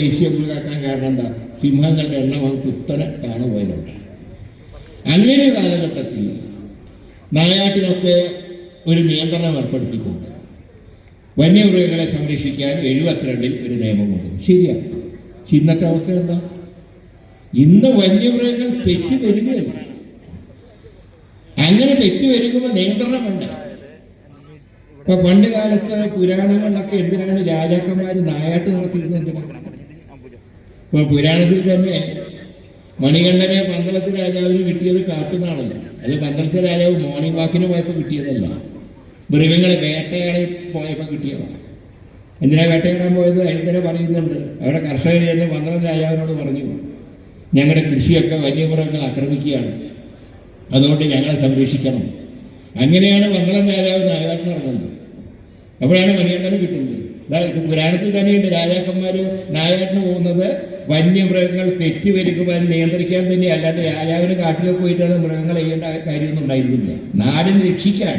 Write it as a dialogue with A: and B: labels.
A: ദേശീയ മൃഗാക്കാൻ കാരണം എന്താ? സിംഹങ്ങളുടെ എണ്ണം കുത്തനെ താണു പോയതുകൊണ്ട്. അങ്ങനെ ഒരു കാലഘട്ടത്തിൽ നായാട്ടിനൊക്കെ ഒരു നിയന്ത്രണം ഏർപ്പെടുത്തിക്കൊണ്ട് വന്യമൃഗങ്ങളെ സംരക്ഷിക്കാൻ 72 ഒരു നിയമം കൊണ്ടു. ശരിയാണ്. ഇന്നത്തെ അവസ്ഥ എന്താ? ഇന്ന് വന്യമൃഗങ്ങൾ പെറ്റു വരികയല്ല. അങ്ങനെ പെറ്റു വരുമ്പോൾ നിയന്ത്രണം വേണ്ട. ഇപ്പൊ പണ്ട് കാലത്ത് പുരാണങ്ങളിലൊക്കെ എന്തിനാണ് രാജാക്കന്മാർ നായാട്ട് നടത്തിയിരുന്നത്? എന്തിനാണ്? ഇപ്പൊ പുരാണത്തിൽ തന്നെ മണികണ്ഠനെ പന്തളത്ത് രാജാവിന് കിട്ടിയത് കാട്ടുന്നാണല്ലോ. അത് പന്തളത്തെ രാജാവ് മോർണിംഗ് വാക്കിന് പോയപ്പോൾ കിട്ടിയതല്ല, മൃഗങ്ങളെ വേട്ടയാടി പോയപ്പോൾ കിട്ടിയതാണ്. എന്തിനാ വേട്ടയാടാൻ പോയത്? അതിൽ തന്നെ പറയുന്നുണ്ട്. അവിടെ കർഷകർ തന്നെ പന്തളം രാജാവിനോട് പറഞ്ഞു, ഞങ്ങളുടെ കൃഷിയൊക്കെ വന്യമൃഗങ്ങൾ ആക്രമിക്കുകയാണ്, അതുകൊണ്ട് ഞങ്ങളെ സംരക്ഷിക്കണം. അങ്ങനെയാണ് പന്തളം രാജാവ് നായാട്ടിന് ഇറങ്ങുന്നത്. അപ്പോഴാണ് മണികണ്ഠന് കിട്ടുന്നത്. ഇത് പുരാണത്തിൽ തന്നെയുണ്ട്. രാജാക്കന്മാർ നായാട്ടിന് പോകുന്നത് വന്യമൃഗങ്ങൾ പെറ്റുവരുമ്പോൾ അത് നിയന്ത്രിക്കാൻ തന്നെ, അല്ലാണ്ട് രാജാവിന് കാട്ടിലേക്ക് പോയിട്ട് അത് മൃഗങ്ങൾ ചെയ്യേണ്ട കാര്യമൊന്നും ഉണ്ടായിരുന്നില്ല. നാടിനെ രക്ഷിക്കാൻ